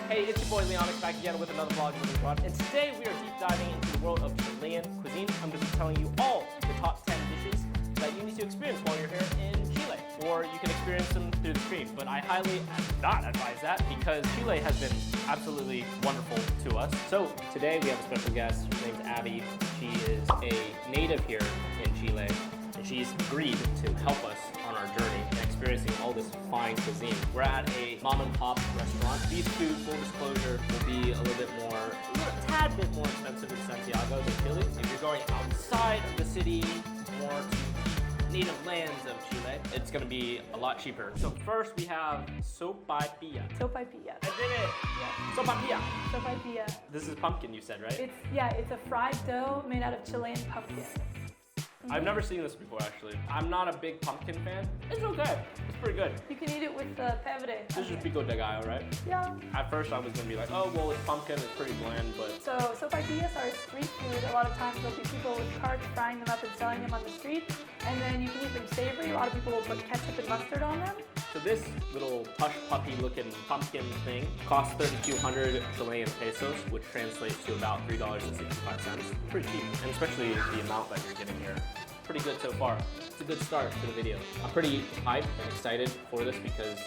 Hey, it's your boy LEONYX back again with another vlog movie watch. And today we are deep diving into the world of Chilean cuisine. I'm going to be telling you all the top 10 dishes that you need to experience while you're here in Chile. Or you can experience them through the stream. But I highly not advise that because Chile has been absolutely wonderful to us. So today we have a special guest. Her name's Abby. She is a native here in Chile. And she's agreed to help us on our journey and experiencing all this fine cuisine. We're at a mom and pop restaurant. These food, full disclosure, will be a tad bit more expensive in Santiago than Chile. If you're going outside of the city, more to native lands of Chile, it's gonna be a lot cheaper. So first we have sopaipilla. Sopaipilla. I did it! Yeah. Sopaipilla. Sopaipilla. This is pumpkin, you said, right? It's a fried dough made out of Chilean pumpkin. I've never seen this before, actually. I'm not a big pumpkin fan. It's okay. It's pretty good. You can eat it with pebre. This is pico de gallo, right? Yeah. At first, I was gonna be like, oh, well, it's pumpkin. It's pretty bland, but... So sopaipillas are street food. A lot of times there'll be people with carts frying them up and selling them on the street. And then you can eat them savory. A lot of people will put ketchup and mustard on them. So this little hush puppy looking pumpkin thing costs 3,200 Chilean pesos, which translates to about $3.65. Pretty cheap, and especially the amount that you're getting here. Pretty good so far. It's a good start to the video. I'm pretty hyped and excited for this because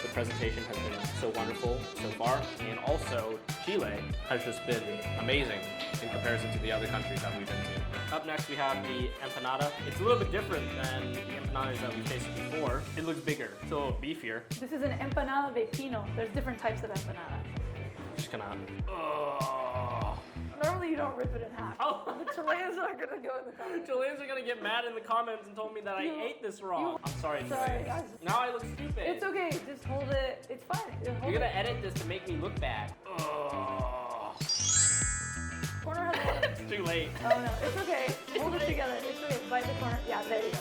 the presentation has been so wonderful so far, and also Chile has just been amazing in comparison to the other countries that we've been to. Up next we have the empanada. It's a little bit different than the empanadas that we've tasted before. It looks bigger, it's a little beefier. This is an empanada de pino. There's different types of empanada. Just gonna... Normally you don't rip it in half. Oh. The Chileans are gonna go in the comments. Chileans are gonna get mad in the comments and told me that I ate this wrong. I'm sorry, Sorry, Chileans. Now I look stupid. It's okay, just hold it. It's fine. You're gonna edit this to make me look bad. Corner has a... It's too late. Oh no, it's okay. Hold it together. It's okay. Bite the corner. Yeah, there you go.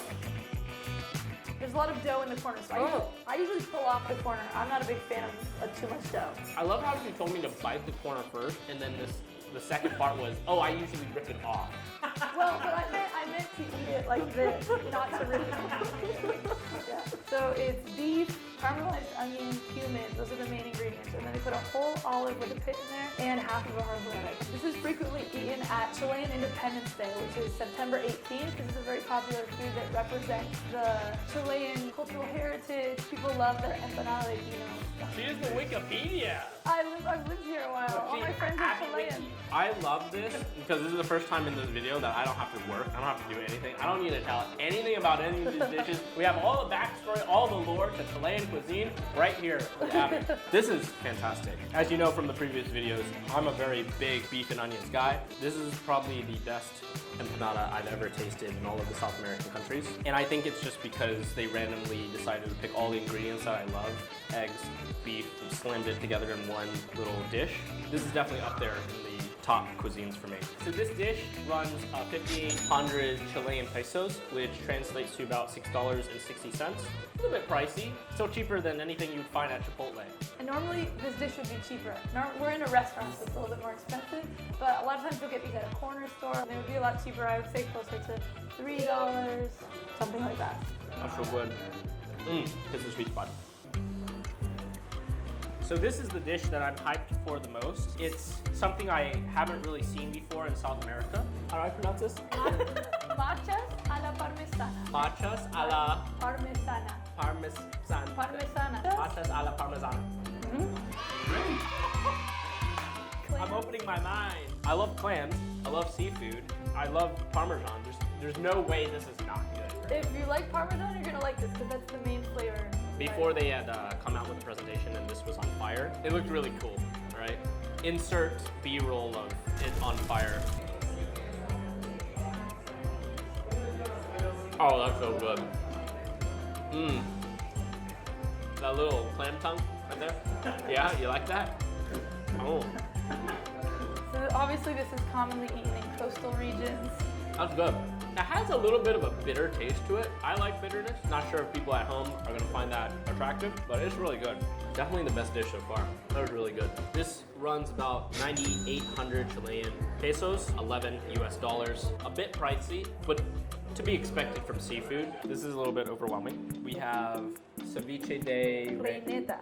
There's a lot of dough in the corner, so I usually pull off the corner. I'm not a big fan of too much dough. I love how she told me to bite the corner first, and then the second part was, oh, I usually rip it off. Well, but I meant to eat it like this, not to rip it off. Yeah. So it's beef, caramelized onion, cumin. Those are the main ingredients. And then they put a whole olive with a pit in there and half of a hard lettuce. This is frequently eaten at Chilean Independence Day, which is September 18th. This is a very popular food that represents the Chilean cultural heritage. People love their empanada, you know. She is the Wikipedia. I've lived here a while. All my friends are Chilean. I love this because this is the first time in this video that I don't have to work. I don't have to do anything. I don't need to tell anything about any of these dishes. We have all the backstory, all the lore to Chilean cuisine right here with Abby. This is fantastic. As you know from the previous videos, I'm a very big beef and onions guy. This is probably the best empanada I've ever tasted in all of the South American countries. And I think it's just because they randomly decided to pick all the ingredients that I love. Eggs, beef, and slammed it together in one little dish. This is definitely up there in the top cuisines for me. So this dish runs 5,800 Chilean pesos, which translates to about $6.60. A little bit pricey, still cheaper than anything you'd find at Chipotle. And normally this dish would be cheaper. We're in a restaurant, so it's a little bit more expensive, but a lot of times you'll get these at a corner store, and they would be a lot cheaper. I would say closer to $3, something like that. That's so good. This is a sweet spot. So this is the dish that I'm hyped for the most. It's something I haven't really seen before in South America. How do I pronounce this? Machas a la parmesana. Machas a la Parmesana. parmesan. Parmesana. Machas a la parmesana. I'm opening my mind. I love clams. I love seafood. I love Parmesan. There's no way this is not good. If you like Parmesan, you're gonna like this because that's the main flavor. Before they had come out with the presentation and this was on fire, it looked really cool, right? Insert B-roll of it on fire. Oh, that's so good. That little clam tongue right there. Yeah, you like that? Oh. So obviously this is commonly eaten in coastal regions. That's good. It has a little bit of a bitter taste to it. I like bitterness. Not sure if people at home are gonna find that attractive, but it's really good. Definitely the best dish so far. That was really good. This runs about 9,800 Chilean pesos, 11 US dollars. A bit pricey, but to be expected from seafood. This is a little bit overwhelming. We have Ceviche de Reineta.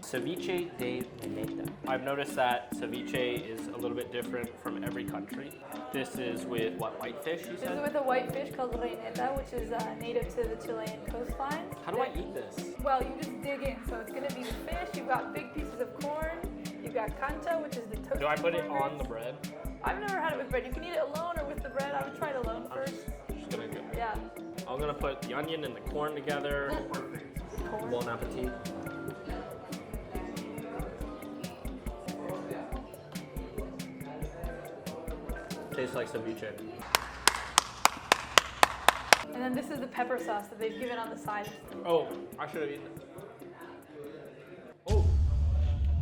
Ceviche de Reineta. I've noticed that ceviche is a little bit different from every country. This is with what, whitefish, you This said? is with a white fish called reineta, which is native to the Chilean coastline. How do I eat this? Well, you just dig in. So it's going to be the fish. You've got big pieces of corn. You've got cancha, which is the toasted Do I put it corn on the grits. bread? I've never had it with bread. You can eat it alone or with the bread. I would try it alone first. Just gonna go. Yeah. I'm gonna put the onion and the corn together. Corn. Bon appetit. Tastes like ceviche. And then this is the pepper sauce that they've given on the side. Oh, I should have eaten it. Oh,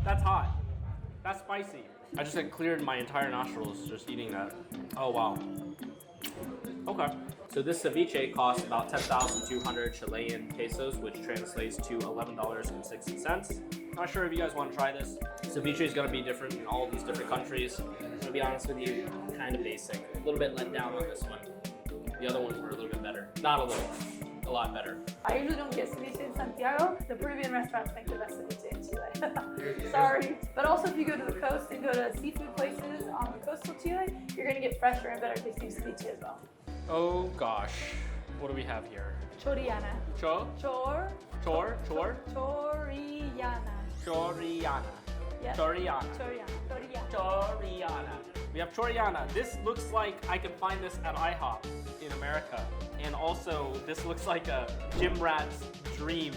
that's hot. That's spicy. I just had cleared my entire nostrils just eating that. Oh, wow. Okay. So this ceviche costs about 10,200 Chilean pesos, which translates to $11.60. Not sure if you guys want to try this. Ceviche is going to be different in all these different countries. To be honest with you, kind of basic. A little bit let down on this one. The other ones were a little bit better. Not a little, a lot better. I usually don't get ceviche in Santiago. The Peruvian restaurants make the best ceviche in Chile. Sorry. But also if you go to the coast and go to seafood places on the coastal Chile, you're going to get fresher and better tasting ceviche as well. Oh gosh. What do we have here? Choriana. Choriana. Yes. Torana. Choriana. We have Choriana. This looks like I can find this at IHOP in America. And also, this looks like a gym rat's dream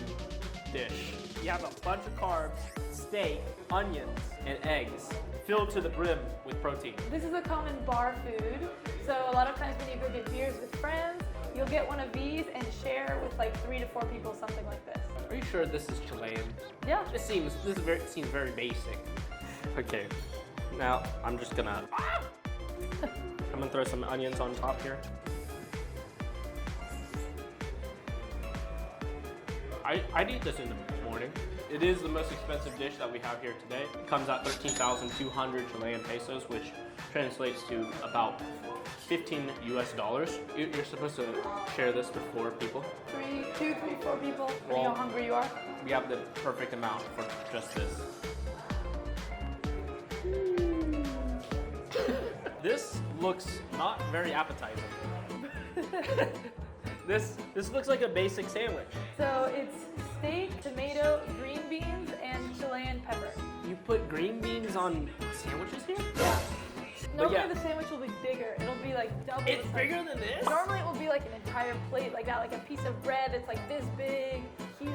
dish. You have a bunch of carbs, steak, onions, and eggs, filled to the brim with protein. This is a common bar food. So a lot of times when you go get beers with friends, you'll get one of these and share with like 3 to 4 people, something like this. Are you sure this is Chilean? Yeah. Seems very basic. Okay, now I'm just gonna I'm gonna throw some onions on top here. I'd eat this in the morning. It is the most expensive dish that we have here today. It comes at 13,200 Chilean pesos, which translates to about $15 US. You're supposed to share this with 4 people. 2, 3, 4 people, depending Well, how hungry you are. We have the perfect amount for just this. This looks not very appetizing. This looks like a basic sandwich. So it's steak, tomato, green beans, and Chilean pepper. You put green beans on sandwiches here? Yeah. Normally yeah. the sandwich will be bigger. It'll be like double It's the size. bigger than this? Normally it will be like an entire plate like that, like a piece of bread that's like this big, huge.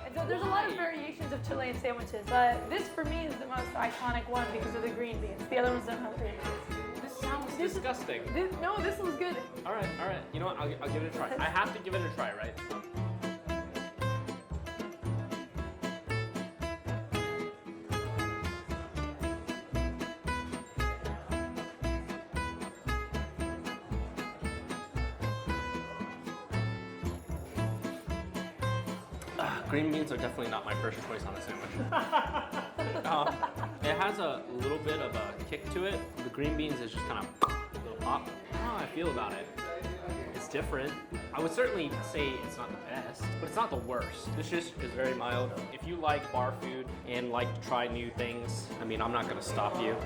And so there's a lot of variations of Chilean sandwiches, but this for me is the most iconic one because of the green beans. The other ones don't have green beans. This sounds disgusting. No, this one's good. All right. You know what? I'll give it a try. I have to give it a try, right? Green beans are definitely not my first choice on a sandwich. It has a little bit of a kick to it. The green beans is just kind of a little pop. I don't know how I feel about it. It's different. I would certainly say it's not the best, but it's not the worst. This dish is very mild. If you like bar food and like to try new things, I mean, I'm not gonna stop you.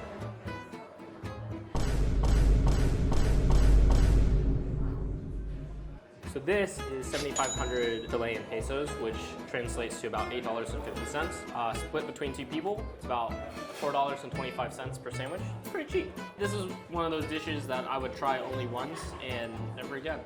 So this is 7,500 Chilean pesos, which translates to about $8.50. Split between 2 people, it's about $4.25 per sandwich. It's pretty cheap. This is one of those dishes that I would try only once and never again.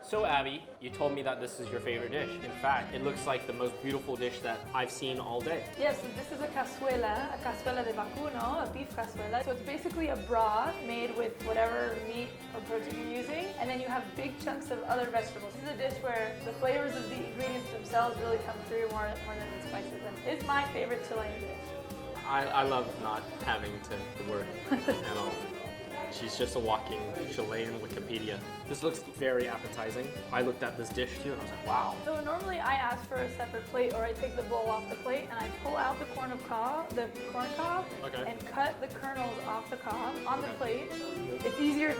So Abby, you told me that this is your favorite dish. In fact, it looks like the most beautiful dish that I've seen all day. Yes, so this is a cazuela de vacuno, a beef cazuela. So it's basically a broth made with whatever meat or protein you're using, and then you have big chunks of other vegetables. This is a dish where the flavors of the ingredients themselves really come through more than the spices. And it's my favorite Chilean dish. I love not having to work at all. She's just a walking Chilean Wikipedia. This looks very appetizing. I looked at this dish too and I was like, wow. So normally I ask for a separate plate, or I take the bowl off the plate and I pull out the corn cob, Okay. and cut the kernels off the cob on the plate. It's easier.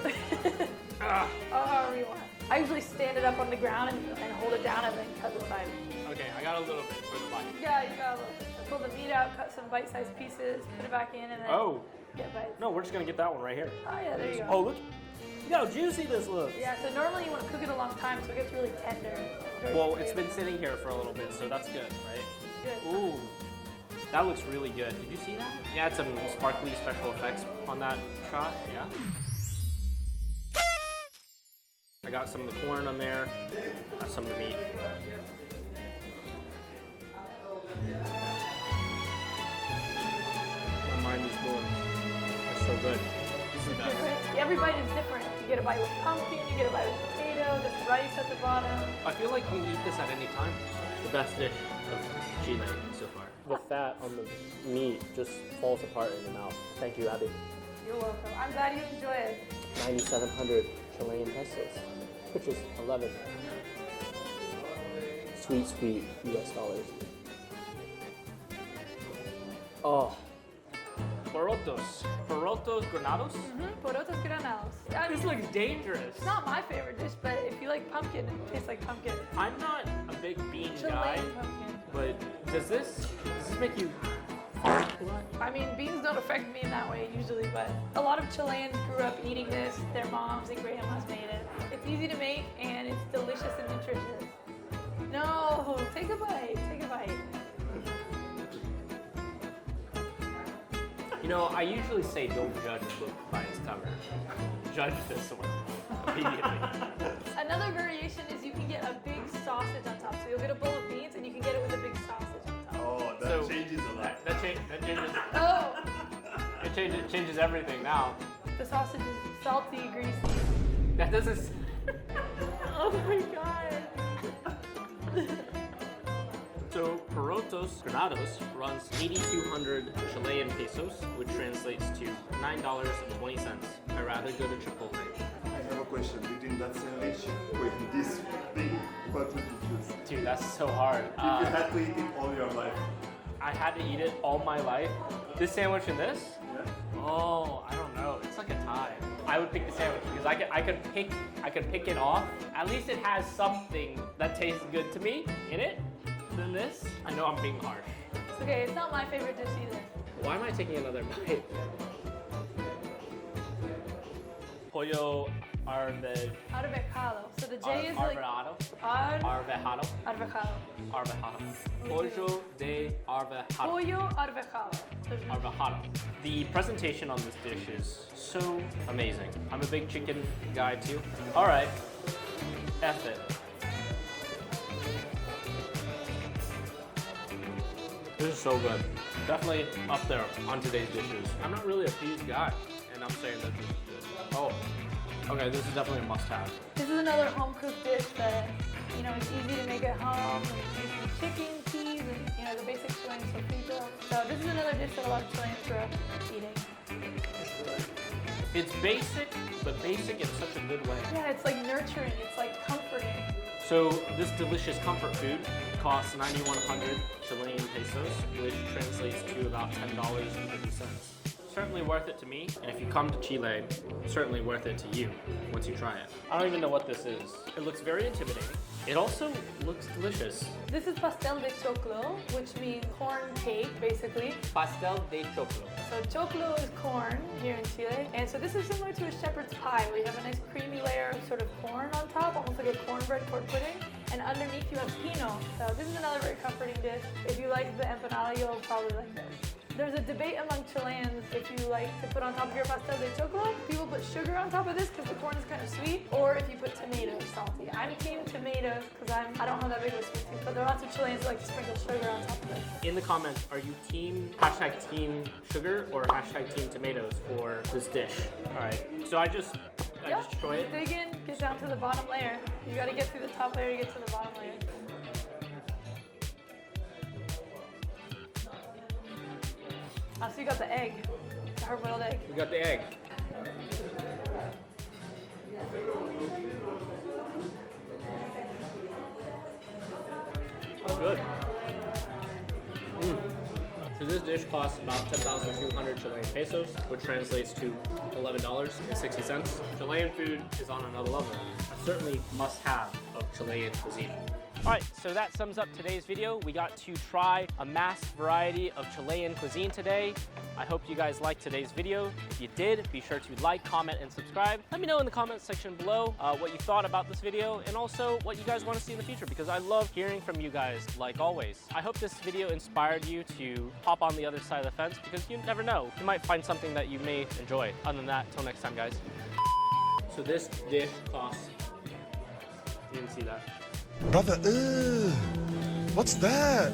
Oh, however you want. I usually stand it up on the ground and hold it down and then cut the side. Okay, I got a little bit for the bite. Yeah, you got a little bit. Pull the meat out, cut some bite-sized pieces, put it back in, and then get bites. No, we're just gonna get that one right here. Oh yeah, there you go. Oh, look how juicy this looks. Yeah, so normally you want to cook it a long time so it gets really tender. Well, it's been sitting here for a little bit, so that's good, right? Good. Ooh, that looks really good. Did you see that? You had some sparkly special effects on that shot, yeah? I got some of the corn on there, got some of the meat. My mind is blown. That's so good. This is the best. Every bite is different. You get a bite with pumpkin, you get a bite with potato, there's rice at the bottom. I feel like you can eat this at any time. The best dish of Chile so far. The fat on the meat just falls apart in your mouth. Thank you, Abby. You're welcome. I'm glad you enjoy it. 9,700 Chilean pesos, which is 11 sweet US dollars. Oh. Porotos Granados? Porotos Granados. I This mean, looks dangerous. it's not my favorite dish, but if you like pumpkin, it tastes like pumpkin. I'm not a big bean guy, Chilean pumpkin. but does this make you fart a lot? I mean, beans don't affect me in that way usually, but a lot of Chileans grew up eating this. Their moms and grandmas made it. It's easy to make and it's delicious and nutritious. No, take a bite, take a bite. You know, I usually say don't judge a book by its cover. Judge this one immediately. Another variation is you can get a big sausage on top. So you'll get a bowl of beans and you can get it with a big sausage on top. Oh, that changes a lot. That changes. Oh, It changes everything now. the sausage is salty, greasy. That doesn't. Oh my god. So Porotos Granados runs 8,200 Chilean pesos, which translates to $9.20. I'd rather go to Chipotle. I have a question. Between that sandwich with this thing, what would you choose? Dude, that's so hard. If you had to eat it all your life. I had to eat it all my life. This sandwich and this? Yeah? Oh, I don't know. It's like a tie. I would pick the sandwich because I could pick it off. At least it has something that tastes good to me in it. Than this. I know I'm being harsh. It's okay, it's not my favorite dish either. Why am I taking another bite? Pollo Arvejado. So the J is like arvejado. arvejado. Pollo de arvejado. Pollo arvejado. Arvejado. The presentation on this dish is so amazing. I'm a big chicken guy too. All right, F it. This is so good. Definitely up there on today's dishes. I'm not really a peas guy, and I'm saying that this is good. Oh, okay, this is definitely a must-have. This is another home-cooked dish that, you know, it's easy to make at home. Using chicken, peas, and, you know, the basic Chilean sofrito. So this is another dish that a lot of Chileans grew up eating. It's basic, but basic in such a good way. Yeah, it's like nurturing. It's like comforting. So this delicious comfort food costs 9,100 Chilean pesos, which translates to about $10.50. Certainly worth it to me, and if you come to Chile, certainly worth it to you once you try it. I don't even know what this is. It looks very intimidating. It also looks delicious. This is Pastel de Choco, which means corn cake, basically. Pastel de Choco. So choclo is corn here in Chile, and so this is similar to a shepherd's pie, where you have a nice creamy layer of sort of corn on top, almost like a cornbread pork pudding, and underneath you have pino. So this is another very comforting dish. If you like the empanada, you'll probably like this. There's a debate among Chileans if you like to put on top of your pastel de choco. People put sugar on top of this because the corn is kind of sweet, or if you put tomatoes, salty. I'm team tomatoes because I don't have that big of a sweet tooth, but there are lots of Chileans who like to sprinkle sugar on top of it. In the comments, are you team sugar or team tomatoes for this dish? All right, so I just try it. Dig in, get down to the bottom layer. You got to get through the top layer to get to the bottom layer. Oh, so you got the egg, the hard-boiled egg. We got the egg. Oh, good. So this dish costs about 10,200 Chilean pesos, which translates to $11.60. Chilean food is on another level. A certainly must-have of Chilean cuisine. All right, so that sums up today's video. We got to try a mass variety of Chilean cuisine today. I hope you guys liked today's video. If you did, be sure to like, comment, and subscribe. Let me know in the comment section below what you thought about this video and also what you guys want to see in the future, because I love hearing from you guys like always. I hope this video inspired you to hop on the other side of the fence, because you never know. You might find something that you may enjoy. Other than that, till next time, guys. So this dish costs, you didn't see that. Brother, what's that?